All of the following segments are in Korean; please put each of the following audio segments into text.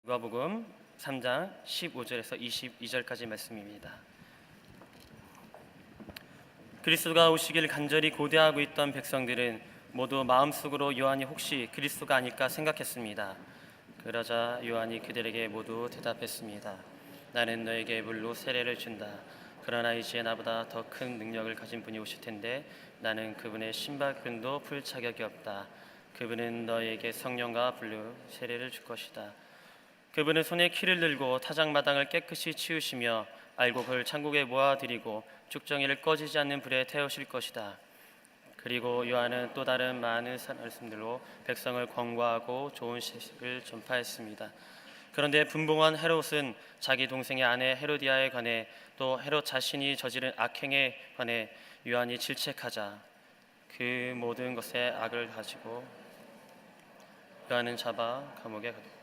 누가복음 3장 15절에서 22절까지 말씀입니다. 그리스도가 오시길 간절히 고대하고 있던 백성들은 모두 마음속으로 요한이 혹시 그리스도가 아닐까 생각했습니다. 그러자 요한이 그들에게 모두 대답했습니다. 나는 너에게 물로 세례를 준다. 그러나 이제 나보다 더 큰 능력을 가진 분이 오실 텐데 나는 그분의 신발끈도 풀 자격이 없다. 그분은 너에게 성령과 불로 세례를 줄 것이다. 그분은 손에 키를 들고 타작마당을 깨끗이 치우시며 알곡을 창고에 모아드리고 죽정이를 꺼지지 않는 불에 태우실 것이다. 그리고 요한은 또 다른 많은 말씀들로 백성을 권고하고 좋은 소식을 전파했습니다. 그런데 분봉한 헤롯은 자기 동생의 아내 헤로디아에 관해 또 헤롯 자신이 저지른 악행에 관해 요한이 질책하자 그 모든 것에 악을 가지고 요한은 잡아 감옥에 가두고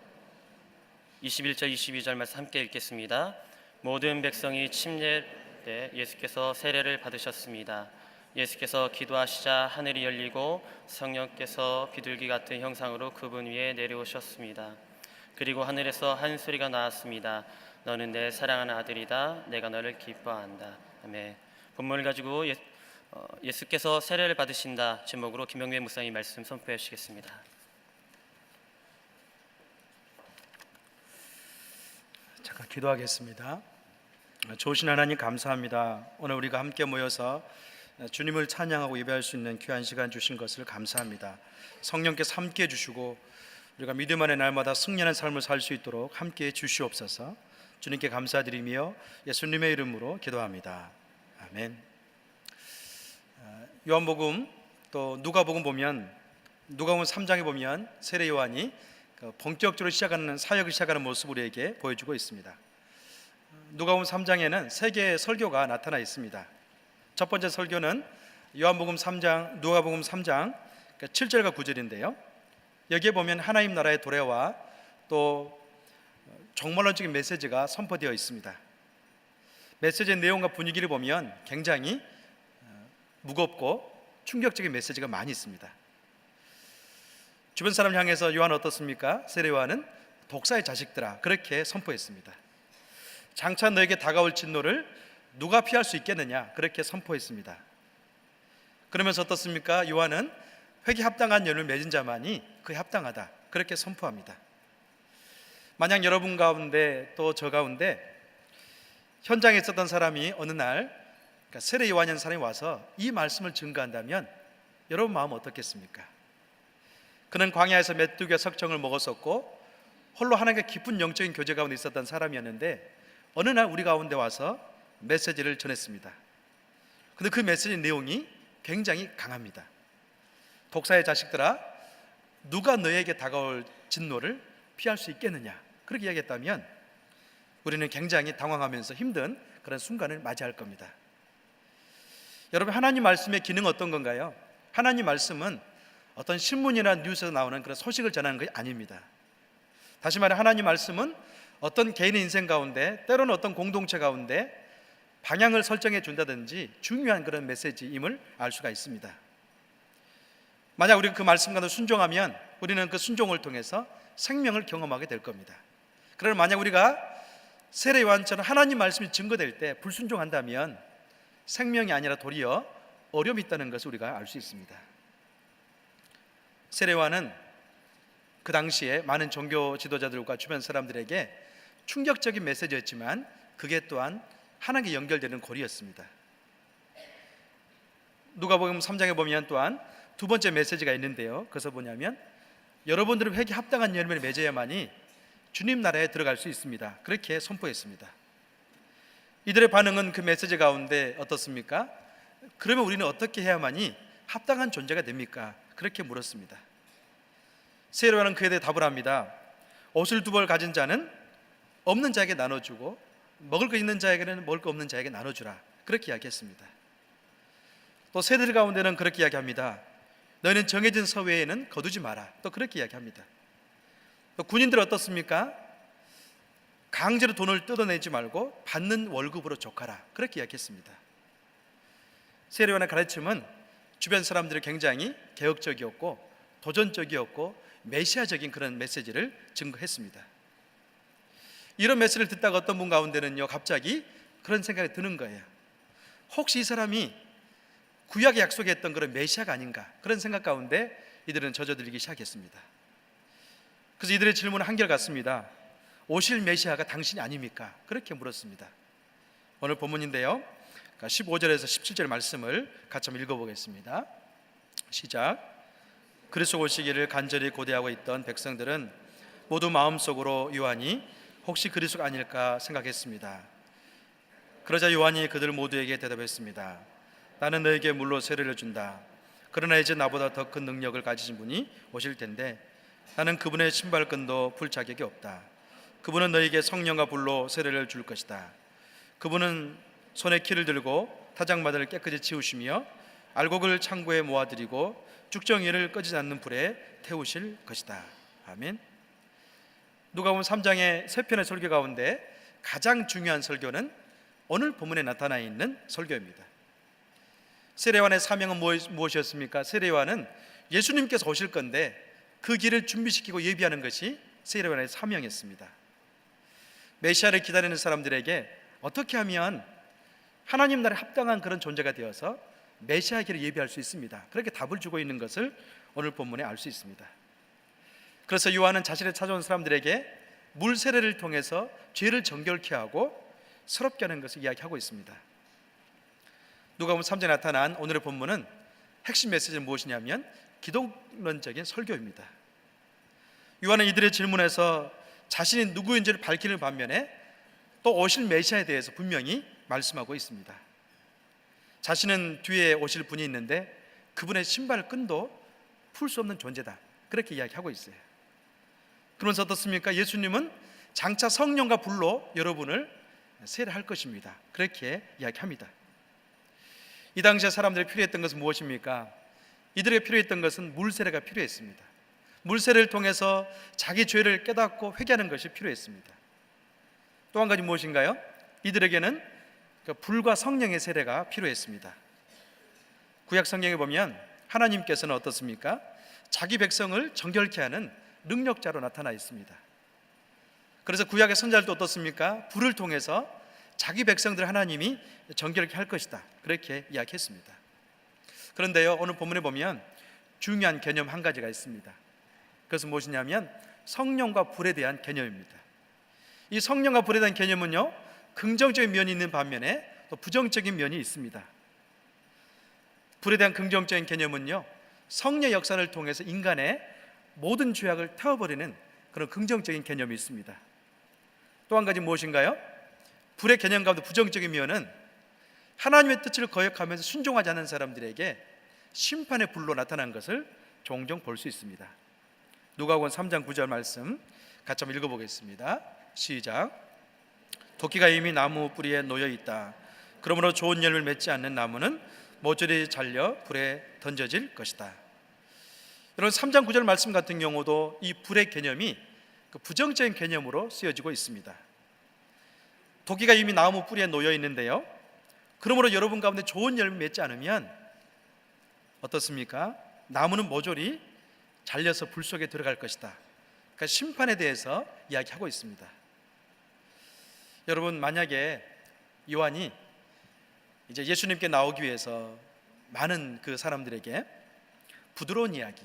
21절 22절 말씀 함께 읽겠습니다. 모든 백성이 침례 때 예수께서 세례를 받으셨습니다. 예수께서 기도하시자 하늘이 열리고 성령께서 비둘기 같은 형상으로 그분 위에 내려오셨습니다. 그리고 하늘에서 한 소리가 나왔습니다. 너는 내 사랑하는 아들이다. 내가 너를 기뻐한다. 아멘. 본문을 가지고 예수께서 세례를 받으신다 제목으로 김영배 목사님 말씀 선포해 주시겠습니다. 잠깐 기도하겠습니다. 좋으신 하나님 감사합니다. 오늘 우리가 함께 모여서 주님을 찬양하고 예배할 수 있는 귀한 시간 주신 것을 감사합니다. 성령께서 함께 해주시고 우리가 믿음 안에 날마다 승리하는 삶을 살 수 있도록 함께 해주시옵소서. 주님께 감사드리며 예수님의 이름으로 기도합니다. 아멘. 요한복음 또 누가복음 보면 누가복음 3장에 보면 세례 요한이 본격적으로 시작하는 사역을 시작하는 모습을 우리에게 보여주고 있습니다. 누가복음 3장에는 세 개의 설교가 나타나 있습니다. 첫 번째 설교는 요한복음 3장, 누가복음 3장 7절과 9절인데요. 여기에 보면 하나님 나라의 도래와 또 종말론적인 메시지가 선포되어 있습니다. 메시지의 내용과 분위기를 보면 굉장히 무겁고 충격적인 메시지가 많이 있습니다. 주변 사람을 향해서 요한 어떻습니까? 세례 요한은 독사의 자식들아 그렇게 선포했습니다. 장차 너에게 다가올 진노를 누가 피할 수 있겠느냐 그렇게 선포했습니다. 그러면서 어떻습니까? 요한은 회개 합당한 열매를 맺은 자만이 그에 합당하다 그렇게 선포합니다. 만약 여러분 가운데 또 저 가운데 현장에 있었던 사람이 어느 날 세례 요한이라는 사람이 와서 이 말씀을 증거한다면 여러분 마음 어떻겠습니까? 그는 광야에서 메뚜기와 석정을 먹었었고 홀로 하나님과 깊은 영적인 교제 가운데 있었던 사람이었는데 어느 날 우리 가운데 와서 메시지를 전했습니다. 그런데 그 메시지 내용이 굉장히 강합니다. 독사의 자식들아 누가 너에게 다가올 진노를 피할 수 있겠느냐 그렇게 이야기했다면 우리는 굉장히 당황하면서 힘든 그런 순간을 맞이할 겁니다. 여러분 하나님 말씀의 기능은 어떤 건가요? 하나님 말씀은 어떤 신문이나 뉴스에서 나오는 그런 소식을 전하는 것이 아닙니다. 다시 말해 하나님 말씀은 어떤 개인의 인생 가운데 때로는 어떤 공동체 가운데 방향을 설정해 준다든지 중요한 그런 메시지임을 알 수가 있습니다. 만약 우리가 그 말씀과도 순종하면 우리는 그 순종을 통해서 생명을 경험하게 될 겁니다. 그러나 만약 우리가 세례 요한처럼 하나님 말씀이 증거될 때 불순종한다면 생명이 아니라 도리어 어려움이 있다는 것을 우리가 알 수 있습니다. 세례 요한은 그 당시에 많은 종교 지도자들과 주변 사람들에게 충격적인 메시지였지만 그게 또한 하나님께 연결되는 고리였습니다. 누가복음 3장에 보면 또한 두 번째 메시지가 있는데요. 그것은 뭐냐면 여러분들은 회개 합당한 열매를 맺어야만이 주님 나라에 들어갈 수 있습니다. 그렇게 선포했습니다. 이들의 반응은 그 메시지 가운데 어떻습니까? 그러면 우리는 어떻게 해야만이 합당한 존재가 됩니까? 그렇게 물었습니다. 세례 요한은 그에 대해 답을 합니다. 옷을 두 벌 가진 자는 없는 자에게 나눠주고 먹을 거 있는 자에게는 먹을 거 없는 자에게 나눠주라 그렇게 이야기했습니다. 또 세대들 가운데는 그렇게 이야기합니다. 너희는 정해진 서외에는 거두지 마라 또 그렇게 이야기합니다. 또 군인들 어떻습니까? 강제로 돈을 뜯어내지 말고 받는 월급으로 족하라 그렇게 이야기했습니다. 세례 요한의 가르침은 주변 사람들이 굉장히 개혁적이었고 도전적이었고 메시아적인 그런 메시지를 증거했습니다. 이런 메시지를 듣다가 어떤 분 가운데는요, 갑자기 그런 생각이 드는 거예요. 혹시 이 사람이 구약에 약속했던 그런 메시아가 아닌가, 그런 생각 가운데 이들은 젖어들기 시작했습니다. 그래서 이들의 질문은 한결같습니다. 오실 메시아가 당신이 아닙니까? 그렇게 물었습니다. 오늘 본문인데요, 15절에서 17절 말씀을 같이 한번 읽어보겠습니다. 시작. 그리스도 오시기를 간절히 고대하고 있던 백성들은 모두 마음속으로 요한이 혹시 그리스도가 아닐까 생각했습니다. 그러자 요한이 그들 모두에게 대답했습니다. 나는 너에게 물로 세례를 준다. 그러나 이제 나보다 더 큰 능력을 가지신 분이 오실 텐데 나는 그분의 신발끈도 풀 자격이 없다. 그분은 너에게 성령과 불로 세례를 줄 것이다. 그분은 손에 키를 들고 타작마다를 깨끗이 치우시며 알곡을 창고에 모아드리고 쭉정이를 꺼지지 않는 불에 태우실 것이다. 아멘. 누가복음 3장의 세 편의 설교 가운데 가장 중요한 설교는 오늘 본문에 나타나 있는 설교입니다. 세례요한의 사명은 무엇이었습니까? 세례요한은 예수님께서 오실 건데 그 길을 준비시키고 예비하는 것이 세례요한의 사명이었습니다. 메시아를 기다리는 사람들에게 어떻게 하면 하나님 나라에 합당한 그런 존재가 되어서 메시아 길을 예비할 수 있습니다. 그렇게 답을 주고 있는 것을 오늘 본문에 알 수 있습니다. 그래서 요한은 자신을 찾아온 사람들에게 물 세례를 통해서 죄를 정결케 하고 새롭게 하는 것을 이야기하고 있습니다. 누가복음 3장에 나타난 오늘의 본문은 핵심 메시지는 무엇이냐면 기독론적인 설교입니다. 요한은 이들의 질문에서 자신이 누구인지를 밝히는 반면에 또 오실 메시아에 대해서 분명히 말씀하고 있습니다. 자신은 뒤에 오실 분이 있는데 그분의 신발끈도 풀 수 없는 존재다, 그렇게 이야기하고 있어요. 그러면서 어떻습니까? 예수님은 장차 성령과 불로 여러분을 세례할 것입니다, 그렇게 이야기합니다. 이 당시에 사람들이 필요했던 것은 무엇입니까? 이들에게 필요했던 것은 물세례가 필요했습니다. 물세례를 통해서 자기 죄를 깨닫고 회개하는 것이 필요했습니다. 또 한 가지 무엇인가요? 이들에게는 불과 성령의 세례가 필요했습니다. 구약 성경에 보면 하나님께서는 어떻습니까? 자기 백성을 정결케 하는 능력자로 나타나 있습니다. 그래서 구약의 선지자들도 어떻습니까? 불을 통해서 자기 백성들 하나님이 정결케 할 것이다, 그렇게 이야기했습니다. 그런데요, 오늘 본문에 보면 중요한 개념 한 가지가 있습니다. 그것은 무엇이냐면 성령과 불에 대한 개념입니다. 이 성령과 불에 대한 개념은요, 긍정적인 면이 있는 반면에 또 부정적인 면이 있습니다. 불에 대한 긍정적인 개념은요, 성령의 역사를 통해서 인간의 모든 죄악을 태워버리는 그런 긍정적인 개념이 있습니다. 또 한 가지 무엇인가요? 불의 개념 가운데 부정적인 면은 하나님의 뜻을 거역하면서 순종하지 않는 사람들에게 심판의 불로 나타난 것을 종종 볼 수 있습니다. 누가복음 3장 9절 말씀 같이 한번 읽어보겠습니다. 시작. 도끼가 이미 나무 뿌리에 놓여 있다. 그러므로 좋은 열매를 맺지 않는 나무는 모조리 잘려 불에 던져질 것이다. 여러분, 3장 9절 말씀 같은 경우도 이 불의 개념이 부정적인 개념으로 쓰여지고 있습니다. 도끼가 이미 나무 뿌리에 놓여 있는데요, 그러므로 여러분 가운데 좋은 열매 맺지 않으면 어떻습니까? 나무는 모조리 잘려서 불 속에 들어갈 것이다. 그러니까 심판에 대해서 이야기하고 있습니다. 여러분, 만약에 요한이 이제 예수님께 나오기 위해서 많은 그 사람들에게 부드러운 이야기,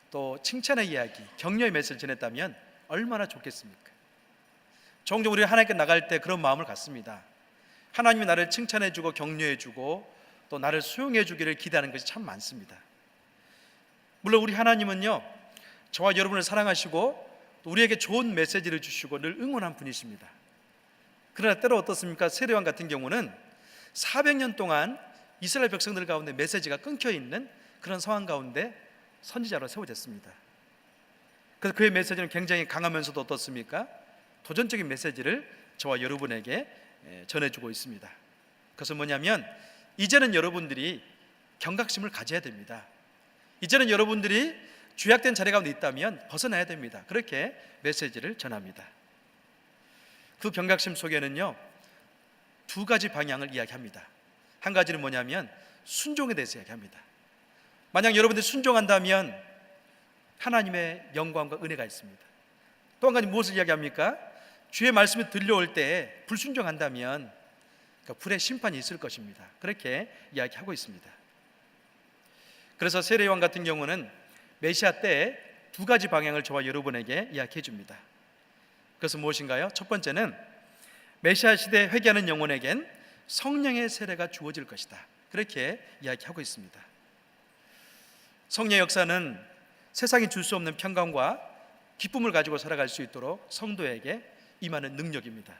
또 칭찬의 이야기, 격려의 메시지를 전했다면 얼마나 좋겠습니까? 종종 우리가 하나님께 나갈 때 그런 마음을 갖습니다. 하나님이 나를 칭찬해주고 격려해주고 또 나를 수용해주기를 기대하는 것이 참 많습니다. 물론 우리 하나님은요, 저와 여러분을 사랑하시고 또 우리에게 좋은 메시지를 주시고 늘 응원한 분이십니다. 그러나 때로 어떻습니까? 세례요한 같은 경우는 400년 동안 이스라엘 백성들 가운데 메시지가 끊겨 있는 그런 상황 가운데 선지자로 세워졌습니다. 그래서 그의 메시지는 굉장히 강하면서도 어떻습니까? 도전적인 메시지를 저와 여러분에게 전해주고 있습니다. 그것은 뭐냐면 이제는 여러분들이 경각심을 가져야 됩니다. 이제는 여러분들이 죄악된 자리 가운데 있다면 벗어나야 됩니다. 그렇게 메시지를 전합니다. 그 경각심 속에는요, 두 가지 방향을 이야기합니다. 한 가지는 뭐냐면 순종에 대해서 이야기합니다. 만약 여러분들이 순종한다면 하나님의 영광과 은혜가 있습니다. 또 한 가지 무엇을 이야기합니까? 주의 말씀이 들려올 때 불순종한다면 불의 심판이 있을 것입니다. 그렇게 이야기하고 있습니다. 그래서 세례요한 같은 경우는 메시아 때 두 가지 방향을 저와 여러분에게 이야기해 줍니다. 그것은 무엇인가요? 첫 번째는 메시아 시대에 회개하는 영혼에겐 성령의 세례가 주어질 것이다. 그렇게 이야기하고 있습니다. 성령의 역사는 세상이 줄 수 없는 평강과 기쁨을 가지고 살아갈 수 있도록 성도에게 임하는 능력입니다.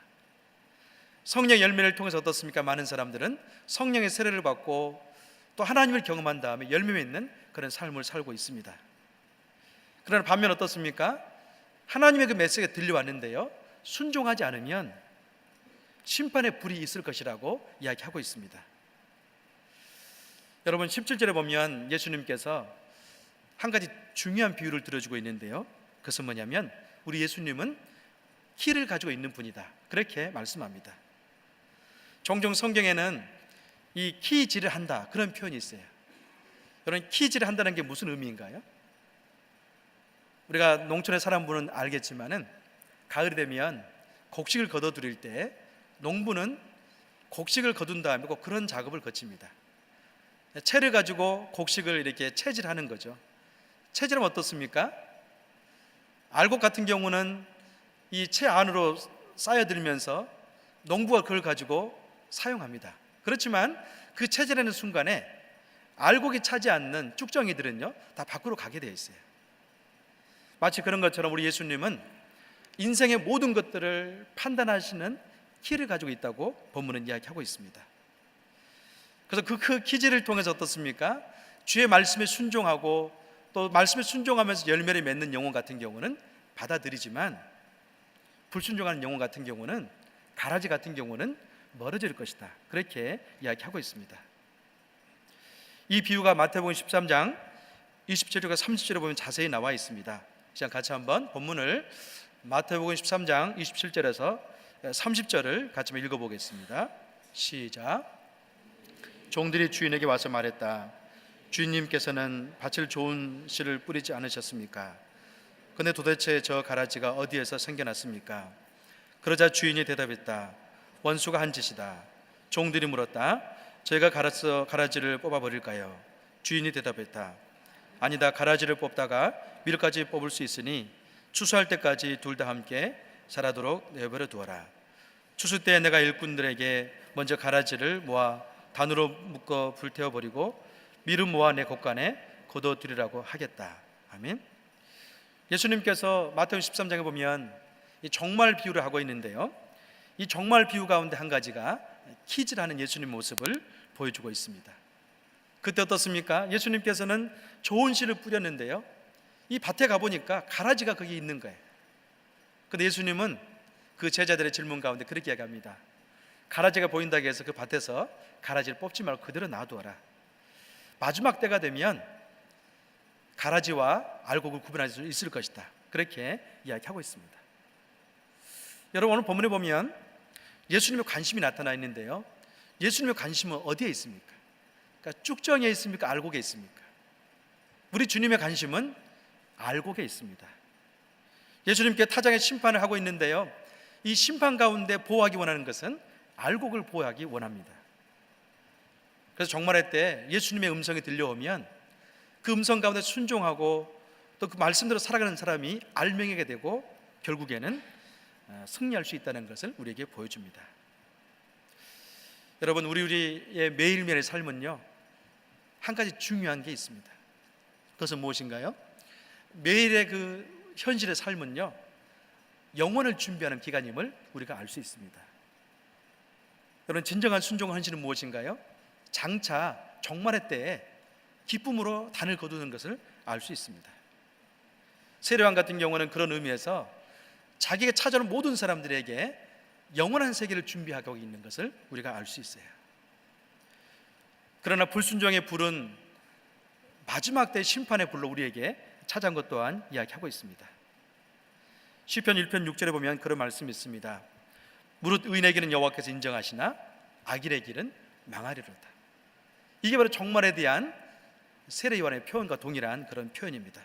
성령의 열매를 통해서 어떻습니까? 많은 사람들은 성령의 세례를 받고 또 하나님을 경험한 다음에 열매 맺는 그런 삶을 살고 있습니다. 그러나 반면 어떻습니까? 하나님의 그 메시지가 들려왔는데요, 순종하지 않으면 심판의 불이 있을 것이라고 이야기하고 있습니다. 여러분 17절에 보면 예수님께서 한 가지 중요한 비유를 들어주고 있는데요, 그것은 뭐냐면 우리 예수님은 키를 가지고 있는 분이다, 그렇게 말씀합니다. 종종 성경에는 이 키질을 한다, 그런 표현이 있어요. 여러분 키질을 한다는 게 무슨 의미인가요? 우리가 농촌에 사는 분은 알겠지만은 가을이 되면 곡식을 거둬들일 때 농부는 곡식을 거둔 다음에 꼭 그런 작업을 거칩니다. 채를 가지고 곡식을 이렇게 채질하는 거죠. 채질하면 어떻습니까? 알곡 같은 경우는 이 채 안으로 쌓여들면서 농부가 그걸 가지고 사용합니다. 그렇지만 그 채질하는 순간에 알곡이 차지 않는 쭉정이들은요 다 밖으로 가게 되어 있어요. 마치 그런 것처럼 우리 예수님은 인생의 모든 것들을 판단하시는 키를 가지고 있다고 본문은 이야기하고 있습니다. 그래서 그 키질을 통해서 어떻습니까? 주의 말씀에 순종하고 또 말씀에 순종하면서 열매를 맺는 영혼 같은 경우는 받아들이지만, 불순종하는 영혼 같은 경우는, 가라지 같은 경우는 멀어질 것이다, 그렇게 이야기하고 있습니다. 이 비유가 마태복음 13장 27절과 30절에 보면 자세히 나와 있습니다. 시간 같이 한번 본문을 마태복음 13장 27절에서 30절을 같이 읽어보겠습니다. 시작. 종들이 주인에게 와서 말했다. 주인님께서는 밭을 좋은 씨를 뿌리지 않으셨습니까? 근데 도대체 저 가라지가 어디에서 생겨났습니까? 그러자 주인이 대답했다. 원수가 한 짓이다. 종들이 물었다. 저희가 가라지를 뽑아버릴까요? 주인이 대답했다. 아니다. 가라지를 뽑다가 밀까지 뽑을 수 있으니 추수할 때까지 둘 다 함께 자라도록 내버려 두어라. 추수 때 내가 일꾼들에게 먼저 가라지를 모아 단으로 묶어 불태워버리고 밀은 모아 내 곳간에 거둬들이라고 하겠다. 아멘. 예수님께서 마태복음 13장에 보면 이 종말 비유를 하고 있는데요, 이 종말 비유 가운데 한 가지가 키질하는 예수님 모습을 보여주고 있습니다. 그때 어떻습니까? 예수님께서는 좋은 씨를 뿌렸는데요, 이 밭에 가보니까 가라지가 거기 있는 거예요. 그런데 예수님은 그 제자들의 질문 가운데 그렇게 이야기합니다. 가라지가 보인다고 해서 그 밭에서 가라지를 뽑지 말고 그대로 놔두어라. 마지막 때가 되면 가라지와 알곡을 구분할 수 있을 것이다, 그렇게 이야기하고 있습니다. 여러분 오늘 본문에 보면 예수님의 관심이 나타나 있는데요, 예수님의 관심은 어디에 있습니까? 그러니까 쭉정이에 있습니까? 알곡에 있습니까? 우리 주님의 관심은 알곡에 있습니다. 예수님께 타장의 심판을 하고 있는데요, 이 심판 가운데 보호하기 원하는 것은 알곡을 보호하기 원합니다. 그래서 종말의 때 예수님의 음성이 들려오면 그 음성 가운데 순종하고 또 그 말씀대로 살아가는 사람이 알맹이게 되고 결국에는 승리할 수 있다는 것을 우리에게 보여줍니다. 여러분 우리의 매일매일의 삶은요 한 가지 중요한 게 있습니다. 그것은 무엇인가요? 매일의 그 현실의 삶은요 영원을 준비하는 기간임을 우리가 알 수 있습니다. 여러분 진정한 순종 헌신은 무엇인가요? 장차 종말의 때에 기쁨으로 단을 거두는 것을 알 수 있습니다. 세례요한 같은 경우는 그런 의미에서 자기가 찾아오는 모든 사람들에게 영원한 세계를 준비하고 있는 것을 우리가 알 수 있어요. 그러나 불순종의 불은 마지막 때 심판의 불로 우리에게 찾아온 것 또한 이야기하고 있습니다. 시편 1편 6절에 보면 그런 말씀이 있습니다. 무릇 의인의 길은 여호와께서 인정하시나 악인의 길은 망하리로다. 이게 바로 종말에 대한 세례요한의 표현과 동일한 그런 표현입니다.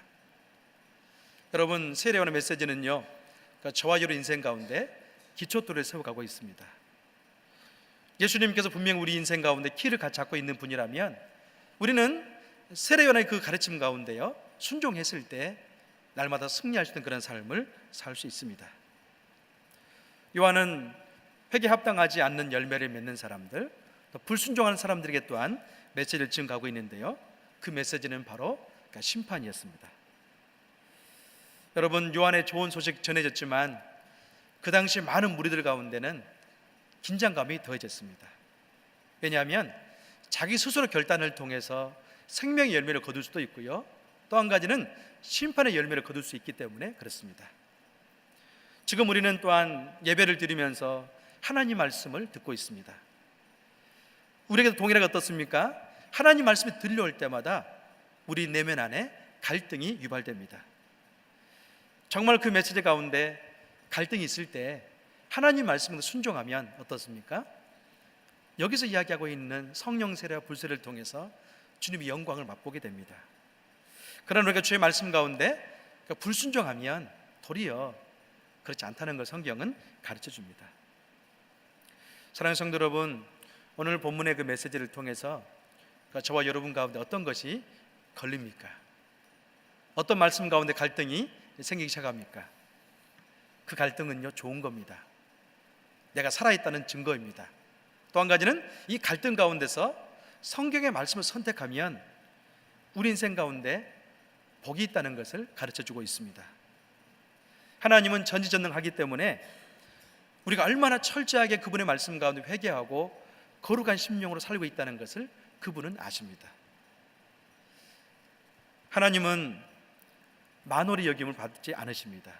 여러분 세례요한의 메시지는요, 그러니까 저와 여러분 인생 가운데 기초토를 세워가고 있습니다. 예수님께서 분명 우리 인생 가운데 키를 잡고 있는 분이라면 우리는 세례 요한의 그 가르침 가운데요, 순종했을 때 날마다 승리할 수 있는 그런 삶을 살 수 있습니다. 요한은 회개에 합당하지 않는 열매를 맺는 사람들, 또 불순종하는 사람들에게 또한 메시지를 증가하고 있는데요, 그 메시지는 바로 심판이었습니다. 여러분, 요한의 좋은 소식 전해졌지만 그 당시 많은 무리들 가운데는 긴장감이 더해졌습니다. 왜냐하면 자기 스스로 결단을 통해서 생명의 열매를 거둘 수도 있고요, 또 한 가지는 심판의 열매를 거둘 수 있기 때문에 그렇습니다. 지금 우리는 또한 예배를 드리면서 하나님 말씀을 듣고 있습니다. 우리에게도 동일하게 어떻습니까? 하나님 말씀이 들려올 때마다 우리 내면 안에 갈등이 유발됩니다. 정말 그 메시지 가운데 갈등이 있을 때 하나님 말씀으로 순종하면 어떻습니까? 여기서 이야기하고 있는 성령 세례와 불세를 통해서 주님의 영광을 맛보게 됩니다. 그러나 우리가 주의 말씀 가운데 불순종하면 도리어 그렇지 않다는 걸 성경은 가르쳐 줍니다. 사랑하는 성도 여러분, 오늘 본문의 그 메시지를 통해서 저와 여러분 가운데 어떤 것이 걸립니까? 어떤 말씀 가운데 갈등이 생기기 시작합니까? 그 갈등은요, 좋은 겁니다. 내가 살아있다는 증거입니다. 또 한 가지는 이 갈등 가운데서 성경의 말씀을 선택하면 우리 인생 가운데 복이 있다는 것을 가르쳐 주고 있습니다. 하나님은 전지전능하기 때문에 우리가 얼마나 철저하게 그분의 말씀 가운데 회개하고 거룩한 심령으로 살고 있다는 것을 그분은 아십니다. 하나님은 만홀의 여김을 받지 않으십니다.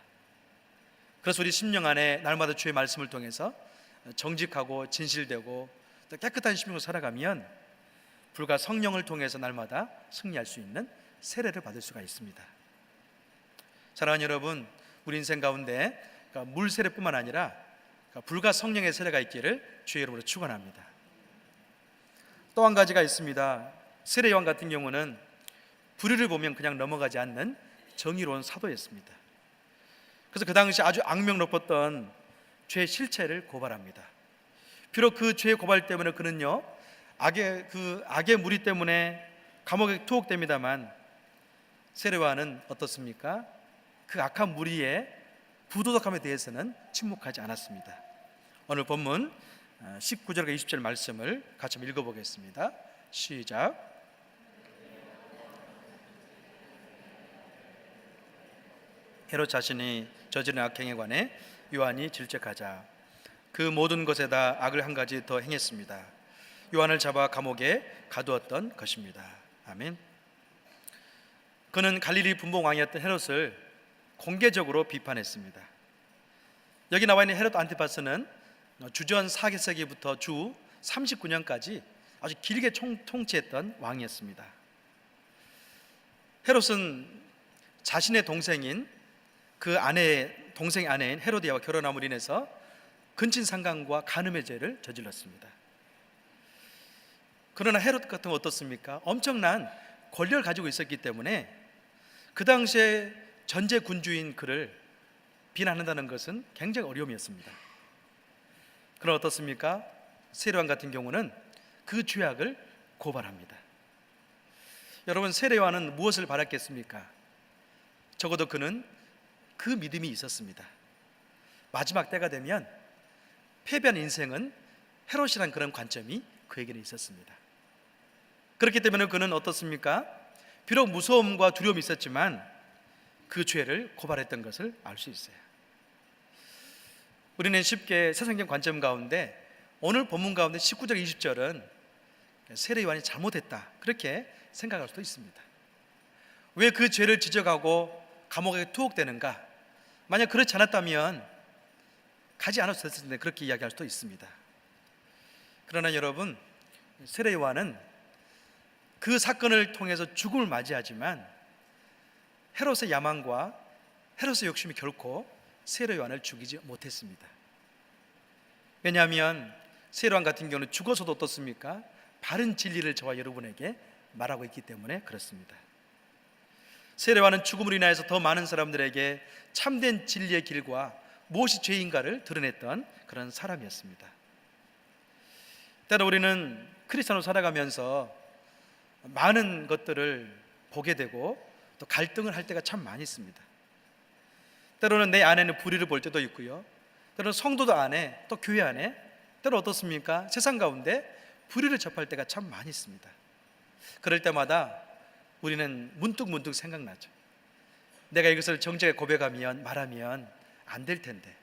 그래서 우리 심령 안에 날마다 주의 말씀을 통해서 정직하고 진실되고 또 깨끗한 심령으로 살아가면 불과 성령을 통해서 날마다 승리할 수 있는 세례를 받을 수가 있습니다. 사랑하는 여러분, 우리 인생 가운데 물 세례뿐만 아니라 불과 성령의 세례가 있기를 주의 이름으로 축원합니다. 또 한 가지가 있습니다. 세례 요한 같은 경우는 불의를 보면 그냥 넘어가지 않는 정의로운 사도였습니다. 그래서 그 당시 아주 악명 높았던 죄의 실체를 고발합니다. 비록 그 죄의 고발 때문에 그는요, 악의 무리 때문에 감옥에 투옥됩니다만 세례 요한은 어떻습니까? 그 악한 무리의 부도덕함에 대해서는 침묵하지 않았습니다. 오늘 본문 19절과 20절 말씀을 같이 한번 읽어보겠습니다. 시작. 헤롯 자신이 저지른 악행에 관해 요한이 질책하자 그 모든 것에다 악을 한 가지 더 행했습니다. 요한을 잡아 감옥에 가두었던 것입니다. 아멘. 그는 갈릴리 분봉 왕이었던 헤롯을 공개적으로 비판했습니다. 여기 나와 있는 헤롯 안티파스는 주전 4세기부터 주 39년까지 아주 길게 통치했던 왕이었습니다. 헤롯은 자신의 동생인 동생의 아내인 헤로디아와 결혼함으로 인해서 근친상간과 간음의 죄를 저질렀습니다. 그러나 헤롯 같은 건 어떻습니까? 엄청난 권력을 가지고 있었기 때문에 그 당시에 전제 군주인 그를 비난한다는 것은 굉장히 어려움이었습니다. 그러나 어떻습니까? 세례 요한 같은 경우는 그 죄악을 고발합니다. 여러분, 세례 요한은 무엇을 바랐겠습니까? 적어도 그는 그 믿음이 있었습니다. 마지막 때가 되면 패배한 인생은 헤롯이란 그런 관점이 그에게는 있었습니다. 그렇기 때문에 그는 어떻습니까? 비록 무서움과 두려움이 있었지만 그 죄를 고발했던 것을 알 수 있어요. 우리는 쉽게 세상적 관점 가운데 오늘 본문 가운데 19절 20절은 세례 요한이 잘못했다 그렇게 생각할 수도 있습니다. 왜 그 죄를 지적하고 감옥에 투옥되는가? 만약 그렇지 않았다면 가지 않았을 텐데 그렇게 이야기할 수도 있습니다. 그러나 여러분, 세례 요한은 그 사건을 통해서 죽음을 맞이하지만 헤롯의 야망과 헤롯의 욕심이 결코 세례 요한을 죽이지 못했습니다. 왜냐하면 세례 요한 같은 경우는 죽어서도 어떻습니까? 바른 진리를 저와 여러분에게 말하고 있기 때문에 그렇습니다. 세례 요한은 죽음으로 인하여서 더 많은 사람들에게 참된 진리의 길과 무엇이 죄인가를 드러냈던 그런 사람이었습니다. 때로 우리는 크리스천으로 살아가면서 많은 것들을 보게 되고 또 갈등을 할 때가 참 많이 있습니다. 때로는 내 안에는 불의를 볼 때도 있고요, 때로는 성도들 안에, 또 교회 안에 때로 어떻습니까? 세상 가운데 불의를 접할 때가 참 많이 있습니다. 그럴 때마다 우리는 문득 생각나죠. 내가 이것을 정직하게 고백하면, 말하면 안 될 텐데,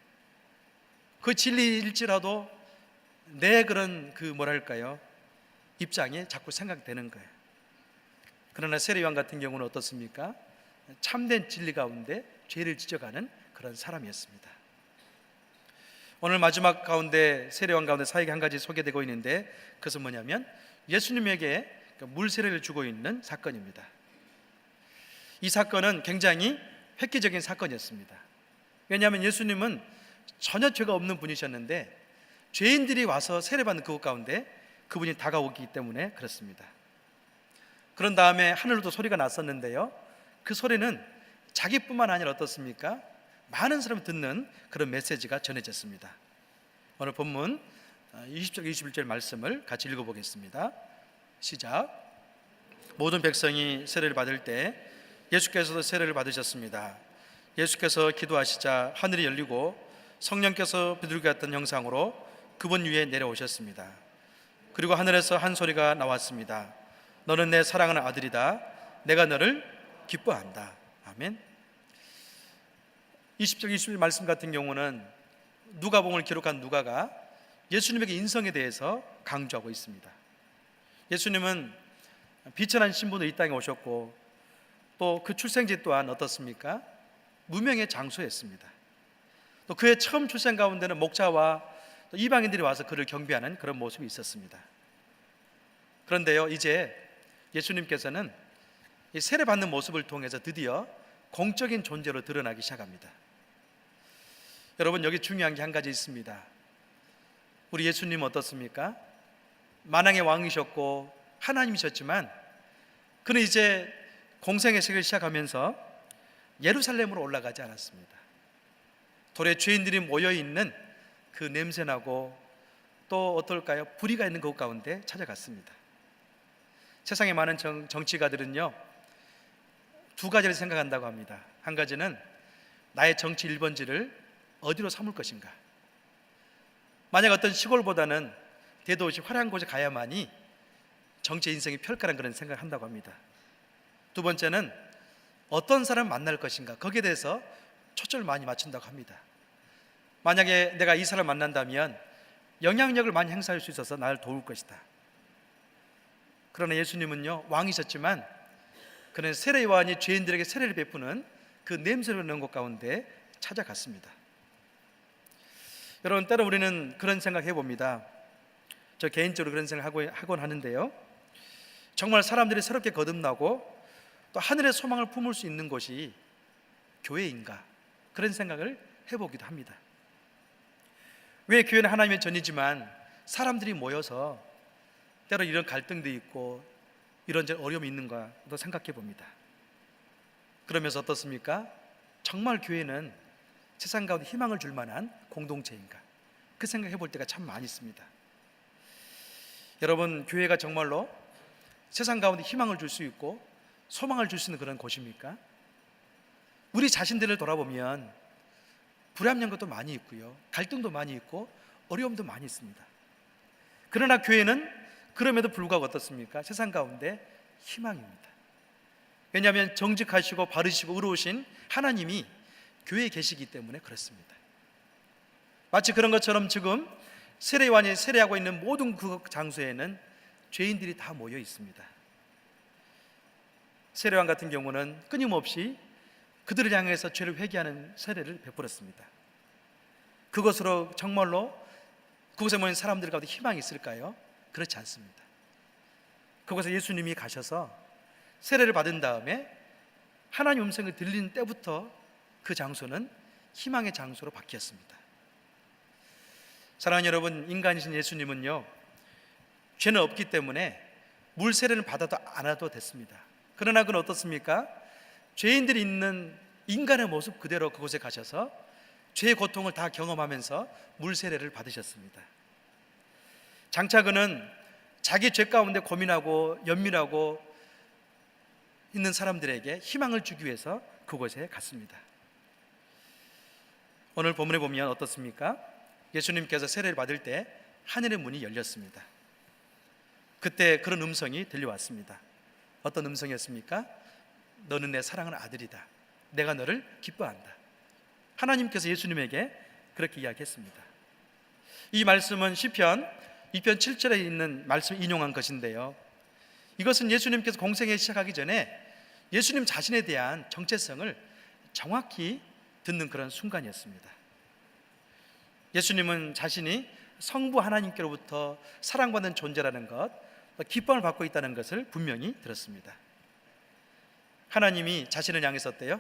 그 진리일지라도 내 그런 입장이 자꾸 생각되는 거예요. 그러나 세례요한 같은 경우는 어떻습니까? 참된 진리 가운데 죄를 지적하는 그런 사람이었습니다. 오늘 마지막 가운데, 세례요한 가운데 사역이 한 가지 소개되고 있는데, 그것은 뭐냐면 예수님에게 물 세례를 주고 있는 사건입니다. 이 사건은 굉장히 획기적인 사건이었습니다. 왜냐하면 예수님은 전혀 죄가 없는 분이셨는데 죄인들이 와서 세례받는 그곳 가운데 그분이 다가오기 때문에 그렇습니다. 그런 다음에 하늘로도 소리가 났었는데요, 그 소리는 자기뿐만 아니라 어떻습니까? 많은 사람이 듣는 그런 메시지가 전해졌습니다. 오늘 본문 20절 21절 말씀을 같이 읽어보겠습니다. 시작. 모든 백성이 세례를 받을 때 예수께서도 세례를 받으셨습니다. 예수께서 기도하시자 하늘이 열리고 성령께서 비둘기 같은 형상으로 그분 위에 내려오셨습니다. 그리고 하늘에서 한 소리가 나왔습니다. 너는 내 사랑하는 아들이다. 내가 너를 기뻐한다. 아멘. 20절 21절 말씀 같은 경우는 누가복음을 기록한 누가가 예수님의 인성에 대해서 강조하고 있습니다. 예수님은 비천한 신분으로 이 땅에 오셨고 또 그 출생지 또한 어떻습니까? 무명의 장소였습니다. 또 그의 처음 출생 가운데는 목자와 또 이방인들이 와서 그를 경배하는 그런 모습이 있었습니다. 그런데요, 이제 예수님께서는 이 세례받는 모습을 통해서 드디어 공적인 존재로 드러나기 시작합니다. 여러분, 여기 중요한 게 한 가지 있습니다. 우리 예수님은 어떻습니까? 만왕의 왕이셨고 하나님이셨지만 그는 이제 공생의 세계를 시작하면서 예루살렘으로 올라가지 않았습니다. 돌에 죄인들이 모여있는 그 냄새나고 또 어떨까요? 불의가 있는 곳 가운데 찾아갔습니다. 세상의 많은 정치가들은요, 두 가지를 생각한다고 합니다. 한 가지는 나의 정치 1번지를 어디로 삼을 것인가. 만약 어떤 시골보다는 대도시 화려한 곳에 가야만이 정치 인생이 펼까란 그런 생각을 한다고 합니다. 두 번째는 어떤 사람 만날 것인가, 거기에 대해서 초점을 많이 맞춘다고 합니다. 만약에 내가 이 사람을 만난다면 영향력을 많이 행사할 수 있어서 나를 도울 것이다. 그러나 예수님은요, 왕이셨지만 그는 세례 요한이 죄인들에게 세례를 베푸는 그 냄새를 나는 곳 가운데 찾아갔습니다. 여러분, 때로 우리는 그런 생각 해봅니다. 저 개인적으로 그런 생각 하곤 하는데요, 정말 사람들이 새롭게 거듭나고 또 하늘의 소망을 품을 수 있는 곳이 교회인가, 그런 생각을 해보기도 합니다. 왜 교회는 하나님의 전이지만 사람들이 모여서 때로 이런 갈등도 있고 이런저런 어려움이 있는가도 생각해 봅니다. 그러면서 어떻습니까? 정말 교회는 세상 가운데 희망을 줄 만한 공동체인가, 그 생각해 볼 때가 참 많이 있습니다. 여러분, 교회가 정말로 세상 가운데 희망을 줄 수 있고 소망을 줄 수 있는 그런 곳입니까? 우리 자신들을 돌아보면 불합리한 것도 많이 있고요, 갈등도 많이 있고 어려움도 많이 있습니다. 그러나 교회는 그럼에도 불구하고 어떻습니까? 세상 가운데 희망입니다. 왜냐하면 정직하시고 바르시고 의로우신 하나님이 교회에 계시기 때문에 그렇습니다. 마치 그런 것처럼 지금 세례요한이 세례하고 있는 모든 그 장소에는 죄인들이 다 모여 있습니다. 세례요한 같은 경우는 끊임없이 그들을 향해서 죄를 회개하는 세례를 베풀었습니다. 그것으로 정말로 그곳에 모인 사람들 가운데 희망이 있을까요? 그렇지 않습니다. 그곳에 예수님이 가셔서 세례를 받은 다음에 하나님 음성이 들리는 때부터 그 장소는 희망의 장소로 바뀌었습니다. 사랑하는 여러분, 인간이신 예수님은요, 죄는 없기 때문에 물 세례를 받아도 안 와도 됐습니다. 그러나 그는 어떻습니까? 죄인들이 있는 인간의 모습 그대로 그곳에 가셔서 죄의 고통을 다 경험하면서 물세례를 받으셨습니다. 장차 그는 자기 죄 가운데 고민하고 연민하고 있는 사람들에게 희망을 주기 위해서 그곳에 갔습니다. 오늘 본문에 보면 어떻습니까? 예수님께서 세례를 받을 때 하늘의 문이 열렸습니다. 그때 그런 음성이 들려왔습니다. 어떤 음성이었습니까? 너는 내 사랑하는 아들이다. 내가 너를 기뻐한다. 하나님께서 예수님에게 그렇게 이야기했습니다. 이 말씀은 시편 2편 7절에 있는 말씀을 인용한 것인데요, 이것은 예수님께서 공생에 시작하기 전에 예수님 자신에 대한 정체성을 정확히 듣는 그런 순간이었습니다. 예수님은 자신이 성부 하나님께로부터 사랑받는 존재라는 것, 기쁨을 받고 있다는 것을 분명히 들었습니다. 하나님이 자신을 향해서 어때요?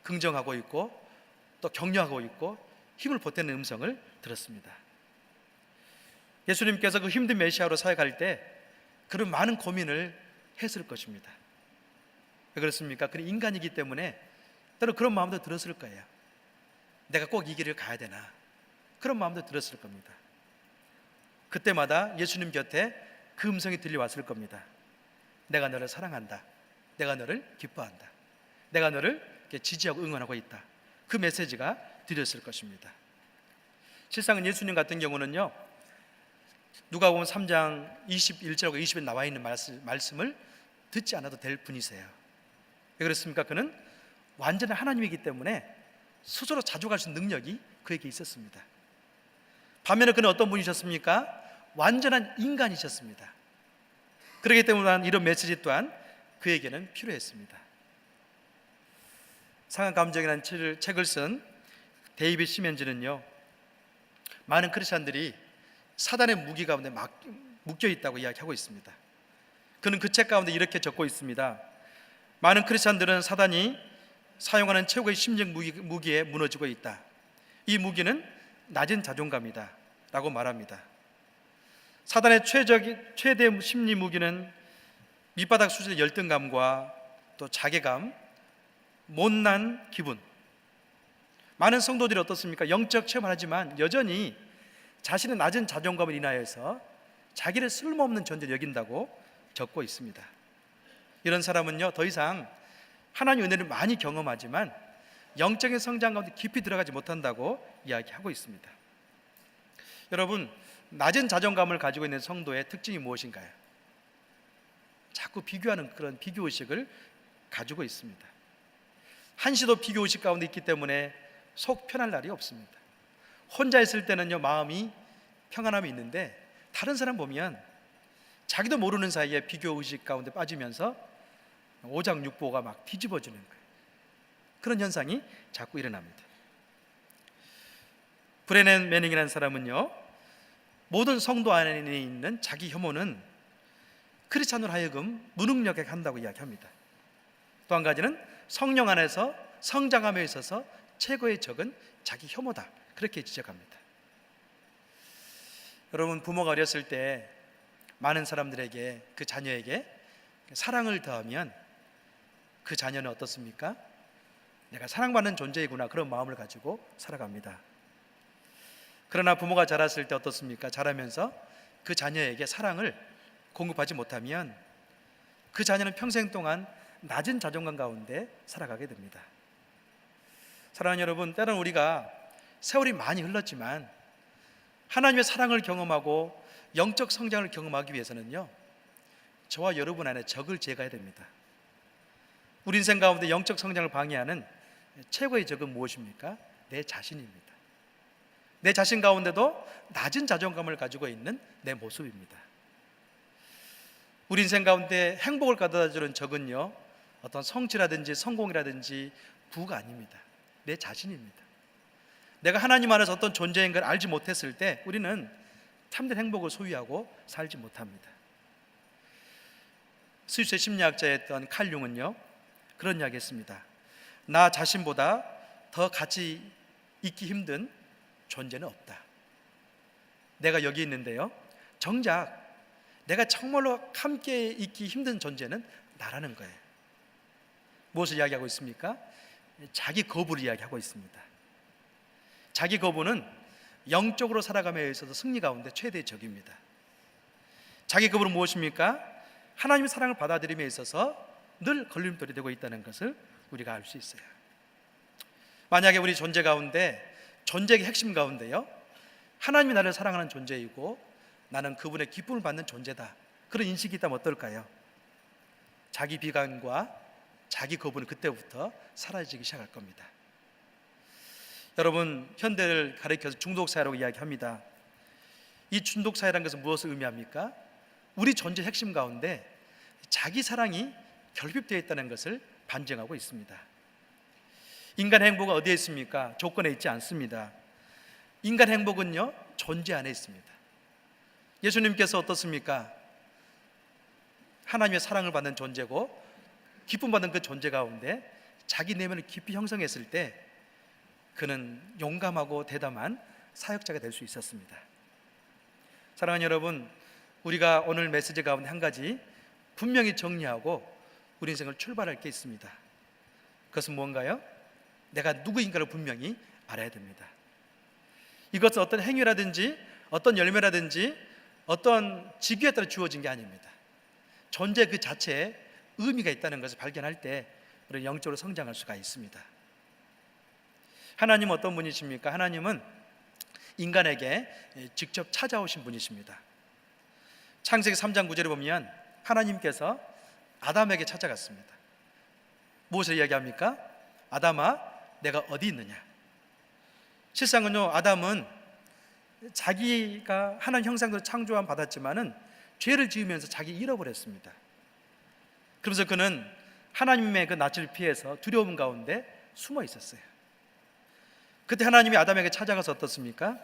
긍정하고 있고 또 격려하고 있고 힘을 보태는 음성을 들었습니다. 예수님께서 그 힘든 메시아로 사역할 때 그런 많은 고민을 했을 것입니다. 왜 그렇습니까? 그는 인간이기 때문에 때로 그런 마음도 들었을 거예요. 내가 꼭 이 길을 가야 되나, 그런 마음도 들었을 겁니다. 그때마다 예수님 곁에 그 음성이 들려왔을 겁니다. 내가 너를 사랑한다. 내가 너를 기뻐한다. 내가 너를 지지하고 응원하고 있다. 그 메시지가 들렸을 것입니다. 실상은 예수님 같은 경우는요, 누가복음 3장 21절하고 20에 나와 있는 말씀을 듣지 않아도 될 분이세요. 왜 그렇습니까? 그는 완전한 하나님이기 때문에 스스로 자족할 수 있는 능력이 그에게 있었습니다. 반면에 그는 어떤 분이셨습니까? 완전한 인간이셨습니다. 그렇기 때문에 이런 메시지 또한 그에게는 필요했습니다. 상한 감정이라는 책을 쓴 데이빗 시멘즈는요, 많은 크리스찬들이 사단의 무기 가운데 묶여 있다고 이야기하고 있습니다. 그는 그 책 가운데 이렇게 적고 있습니다. 많은 크리스찬들은 사단이 사용하는 최고의 심적 무기에 무너지고 있다. 이 무기는 낮은 자존감이다 라고 말합니다. 사단의 최대 심리 무기는 밑바닥 수준의 열등감과 또 자괴감, 못난 기분. 많은 성도들이 어떻습니까? 영적 체험을 하지만 여전히 자신의 낮은 자존감을 인하여서 자기를 쓸모없는 존재로 여긴다고 적고 있습니다. 이런 사람은요, 더 이상 하나님의 은혜를 많이 경험하지만 영적인 성장 가운데 깊이 들어가지 못한다고 이야기하고 있습니다. 여러분, 낮은 자존감을 가지고 있는 성도의 특징이 무엇인가요? 자꾸 비교하는 그런 비교의식을 가지고 있습니다. 한시도 비교의식 가운데 있기 때문에 속 편할 날이 없습니다. 혼자 있을 때는요, 마음이 평안함이 있는데 다른 사람 보면 자기도 모르는 사이에 비교의식 가운데 빠지면서 오장육부가 막 뒤집어지는 거예요. 그런 현상이 자꾸 일어납니다. 브레넨 매닝이라는 사람은요, 모든 성도 안에 있는 자기 혐오는 크리스찬으로 하여금 무능력하게 한다고 이야기합니다. 또 한 가지는 성령 안에서 성장함에 있어서 최고의 적은 자기 혐오다, 그렇게 지적합니다. 여러분, 부모가 어렸을 때 많은 사람들에게, 그 자녀에게 사랑을 더하면 그 자녀는 어떻습니까? 내가 사랑받는 존재이구나, 그런 마음을 가지고 살아갑니다. 그러나 부모가 자랐을 때 어떻습니까? 자라면서 그 자녀에게 사랑을 공급하지 못하면 그 자녀는 평생 동안 낮은 자존감 가운데 살아가게 됩니다. 사랑하는 여러분, 때로는 우리가 세월이 많이 흘렀지만 하나님의 사랑을 경험하고 영적 성장을 경험하기 위해서는요, 저와 여러분 안에 적을 제거해야 됩니다. 우리 인생 가운데 영적 성장을 방해하는 최고의 적은 무엇입니까? 내 자신입니다. 내 자신 가운데도 낮은 자존감을 가지고 있는 내 모습입니다. 우리 인생 가운데 행복을 가져다주는 적은요, 어떤 성취라든지 성공이라든지 부가 아닙니다. 내 자신입니다. 내가 하나님 안에서 어떤 존재인 걸 알지 못했을 때 우리는 참된 행복을 소유하고 살지 못합니다. 스위스의 심리학자였던 칼 융은요, 그런 이야기 했습니다. 나 자신보다 더 가치 있기 힘든 존재는 없다. 내가 여기 있는데요, 정작 내가 정말로 함께 있기 힘든 존재는 나라는 거예요. 무엇을 이야기하고 있습니까? 자기 거부를 이야기하고 있습니다. 자기 거부는 영적으로 살아감에 있어서 승리 가운데 최대의 적입니다. 자기 거부는 무엇입니까? 하나님의 사랑을 받아들임에 있어서 늘 걸림돌이 되고 있다는 것을 우리가 알 수 있어요. 만약에 우리 존재 가운데, 존재의 핵심 가운데요, 하나님이 나를 사랑하는 존재이고 나는 그분의 기쁨을 받는 존재다, 그런 인식이 있다면 어떨까요? 자기 비관과 자기 거부는 그때부터 사라지기 시작할 겁니다. 여러분, 현대를 가리켜서 중독사회라고 이야기합니다. 이 중독사회라는 것은 무엇을 의미합니까? 우리 존재 핵심 가운데 자기 사랑이 결핍되어 있다는 것을 반증하고 있습니다. 인간 행복은 어디에 있습니까? 조건에 있지 않습니다. 인간 행복은요, 존재 안에 있습니다. 예수님께서 어떻습니까? 하나님의 사랑을 받는 존재고 기쁨 받는 그 존재 가운데 자기 내면을 깊이 형성했을 때 그는 용감하고 대담한 사역자가 될 수 있었습니다. 사랑하는 여러분, 우리가 오늘 메시지 가운데 한 가지 분명히 정리하고 우리 인생을 출발할 게 있습니다. 그것은 뭔가요? 내가 누구인가를 분명히 알아야 됩니다. 이것은 어떤 행위라든지 어떤 열매라든지 어떤 직위에 따라 주어진 게 아닙니다. 존재 그 자체에 의미가 있다는 것을 발견할 때 우리는 영적으로 성장할 수가 있습니다. 하나님은 어떤 분이십니까? 하나님은 인간에게 직접 찾아오신 분이십니다. 창세기 3장 9절에 보면 하나님께서 아담에게 찾아갔습니다. 무엇을 이야기합니까? 아담아, 내가 어디 있느냐? 실상은요, 아담은 자기가 하나님 형상대로 창조함 받았지만은 죄를 지으면서 자기 잃어버렸습니다. 그러면서 그는 하나님의 그 낯을 피해서 두려움 가운데 숨어 있었어요. 그때 하나님이 아담에게 찾아가서 어떻습니까?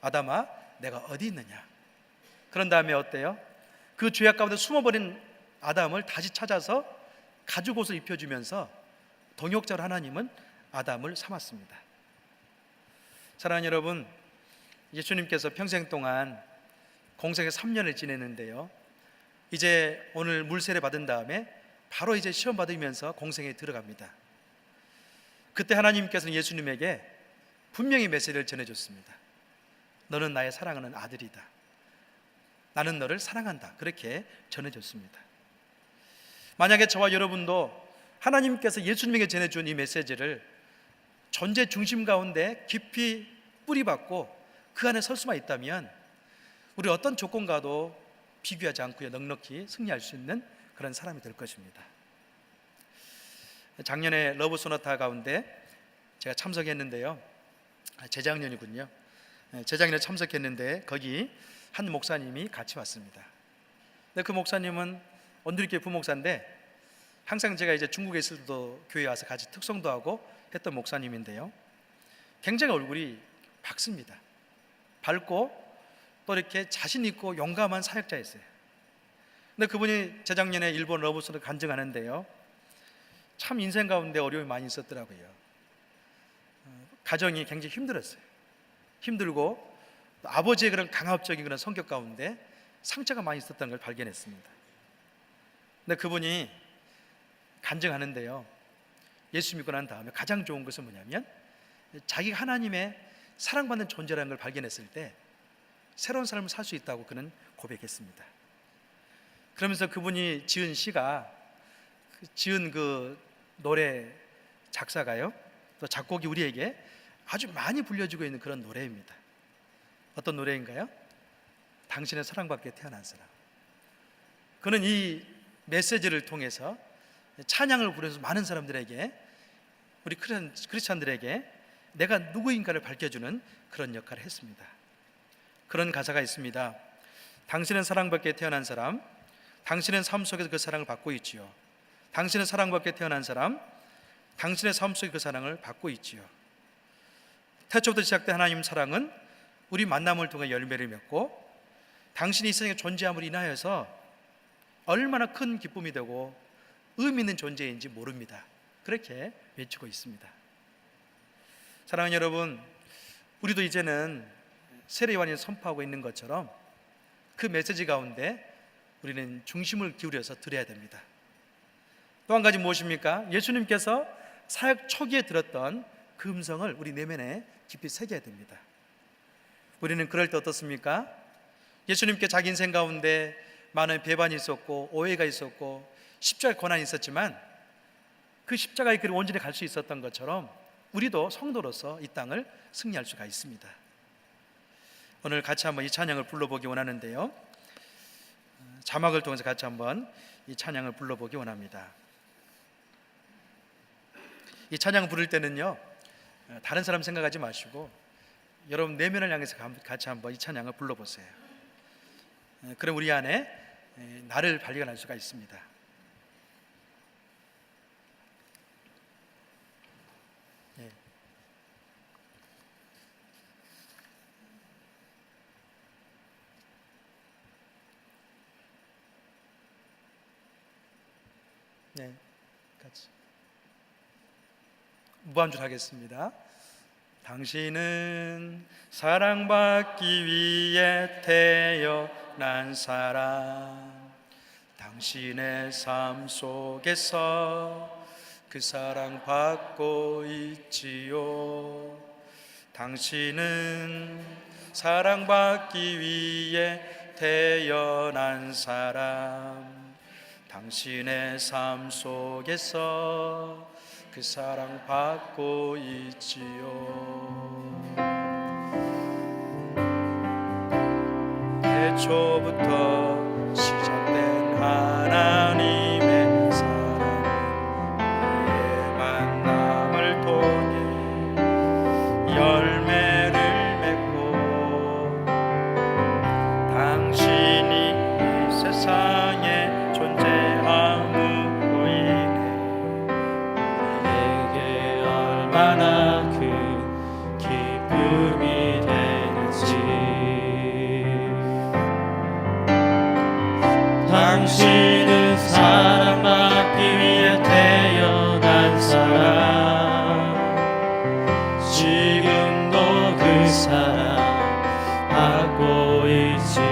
아담아, 내가 어디 있느냐? 그런 다음에 어때요? 그 죄악 가운데 숨어버린 아담을 다시 찾아서 가죽옷을 입혀주면서 동역자로 하나님은 아담을 삼았습니다. 사랑하는 여러분, 예수님께서 평생 동안 공생에 3년을 지냈는데요, 이제 오늘 물세례 받은 다음에 바로 이제 시험 받으면서 공생에 들어갑니다. 그때 하나님께서는 예수님에게 분명히 메시지를 전해줬습니다. 너는 나의 사랑하는 아들이다. 나는 너를 사랑한다. 그렇게 전해줬습니다. 만약에 저와 여러분도 하나님께서 예수님에게 전해준 이 메시지를 존재 중심 가운데 깊이 뿌리박고 그 안에 설 수만 있다면 우리 어떤 조건과도 비교하지 않고 넉넉히 승리할 수 있는 그런 사람이 될 것입니다. 작년에 러브 소나타 가운데 제가 참석했는데요, 재작년이군요. 재작년에 참석했는데 거기 한 목사님이 같이 왔습니다. 근데 그 목사님은 온누리교회 부목사인데 항상 제가 이제 중국에 있을 때도 교회에 와서 같이 특송도 하고 했던 목사님인데요, 굉장히 얼굴이 밝습니다. 밝고 또 이렇게 자신 있고 용감한 사역자였어요. 근데 그분이 재작년에 일본 러브스를 간증하는데요, 참 인생 가운데 어려움이 많이 있었더라고요. 가정이 굉장히 힘들었어요. 힘들고 아버지의 그런 강압적인 그런 성격 가운데 상처가 많이 있었다는 걸 발견했습니다. 근데 그분이 간증하는데요, 예수 믿고 난 다음에 가장 좋은 것은 뭐냐면 자기가 하나님의 사랑받는 존재라는 걸 발견했을 때 새로운 삶을 살 수 있다고 그는 고백했습니다. 그러면서 그분이 지은 시가, 지은 그 노래 작사가요, 또 작곡이 우리에게 아주 많이 불려지고 있는 그런 노래입니다. 어떤 노래인가요? 당신의 사랑받게 태어난 사람. 그는 이 메시지를 통해서 찬양을 부르면서 많은 사람들에게, 우리 크리스찬들에게 내가 누구인가를 밝혀주는 그런 역할을 했습니다. 그런 가사가 있습니다. 당신은 사랑받게 태어난 사람, 당신은 삶 속에서 그 사랑을 받고 있지요. 당신은 사랑받게 태어난 사람, 당신의 삶 속에 그 사랑을 받고 있지요. 태초부터 시작된 하나님 사랑은 우리 만남을 통해 열매를 맺고 당신이 이 세상에 존재함으로 인하여서 얼마나 큰 기쁨이 되고 의미 있는 존재인지 모릅니다. 그렇게 외치고 있습니다. 사랑하는 여러분, 우리도 이제는 세례 요한이 선포하고 있는 것처럼 그 메시지 가운데 우리는 중심을 기울여서 들어야 됩니다. 또 한 가지 무엇입니까? 예수님께서 사역 초기에 들었던 그 음성을 우리 내면에 깊이 새겨야 됩니다. 우리는 그럴 때 어떻습니까? 예수님께 자기 인생 가운데 많은 배반이 있었고 오해가 있었고 십자가의 고난이 있었지만 그 십자가의 길을 온전히 갈 수 있었던 것처럼 우리도 성도로서 이 땅을 승리할 수가 있습니다. 오늘 같이 한번 이 찬양을 불러보기 원하는데요, 자막을 통해서 같이 한번 이 찬양을 불러보기 원합니다. 이 찬양 부를 때는요, 다른 사람 생각하지 마시고 여러분 내면을 향해서 같이 한번 이 찬양을 불러보세요. 그럼 우리 안에 나를 발견할 수가 있습니다. 네. 네, 같이 무반주로 하겠습니다. 당신은 사랑받기 위해 태어난 사람, 당신의 삶 속에서 그 사랑 받고 있지요. 당신은 사랑받기 위해 태어난 사람, 당신의 삶 속에서 그 사랑 받고 있지요. 태초부터 시작된 하나님의 사랑은 우리의 만남을 통해 열매를 맺고, 당신이 이 세상에 존재함으로 인해 우리에게 얼마나 큰 기쁨이 되는지. 당신은 사랑받기 위해 태어난 사람, 지금도 그 사랑 받고 있지요.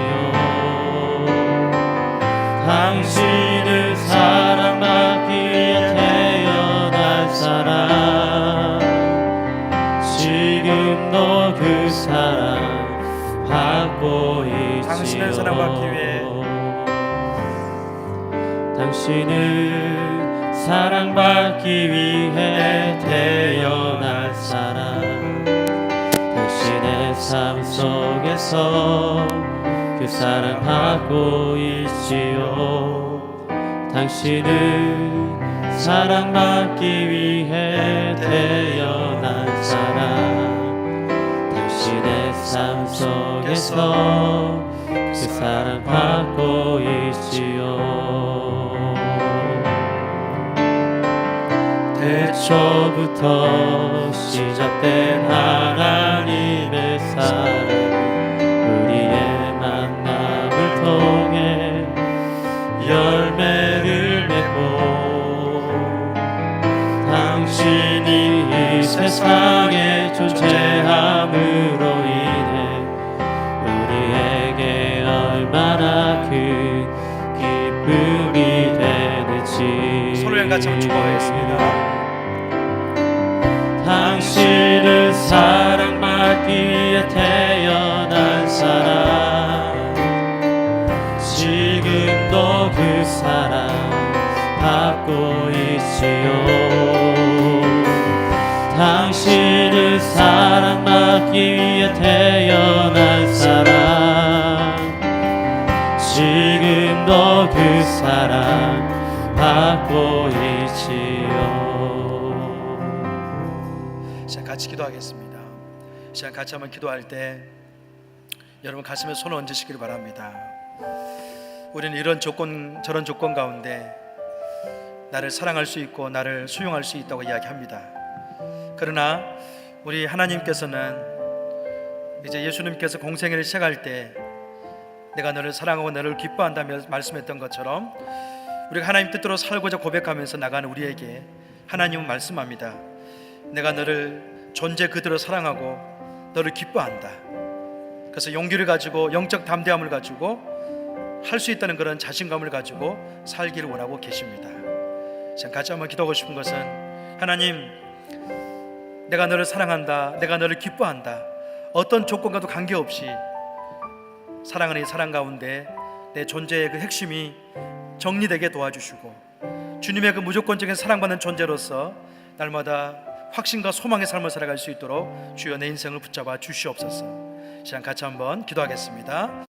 당신은 사랑받기 위해 태어난 사람, 지금도 그 사랑 받고 있지요. 당신은 사랑받기 위해, 당신은 사랑받기 위해 태어난 사람, 당신의 삶 속에서 그 사랑 받고 있지요. 당신은 사랑받기 위해 태어난 사람, 당신의 삶 속에서 그 사랑 받고 있지요. 태초부터 시작된 하나님의 사랑, 우리의 만남을 통해 열매를 맺고, 당신이 이 세상에 존재함으로 인해 우리에게 얼마나 큰 기쁨이 되는지. 서로랑 같이 한번 축복하겠습니다. 당신은 사랑받기 위해 태어난 사람, 지금도 그 사랑 받고 있지요. 당신은 사랑받기 위해 태어난 사람, 지금도 그 사랑 받고 있지요. 자, 같이 기도하겠습니다. 시간 같이 한번 기도할 때 여러분 가슴에 손을 얹으시길 바랍니다. 우리는 이런 조건 저런 조건 가운데 나를 사랑할 수 있고 나를 수용할 수 있다고 이야기합니다. 그러나 우리 하나님께서는 이제 예수님께서 공생애를 시작할 때 내가 너를 사랑하고 너를 기뻐한다며 말씀했던 것처럼 우리가 하나님 뜻대로 살고자 고백하면서 나가는 우리에게 하나님은 말씀합니다. 내가 너를 존재 그대로 사랑하고 너를 기뻐한다. 그래서 용기를 가지고 영적 담대함을 가지고 할 수 있다는 그런 자신감을 가지고 살기를 원하고 계십니다. 같이 한번 기도하고 싶은 것은, 하나님, 내가 너를 사랑한다, 내가 너를 기뻐한다, 어떤 조건과도 관계없이 사랑하는 이 사랑 가운데 내 존재의 그 핵심이 정리되게 도와주시고 주님의 그 무조건적인 사랑받는 존재로서 날마다 확신과 소망의 삶을 살아갈 수 있도록 주여 내 인생을 붙잡아 주시옵소서. 시간 같이 한번 기도하겠습니다.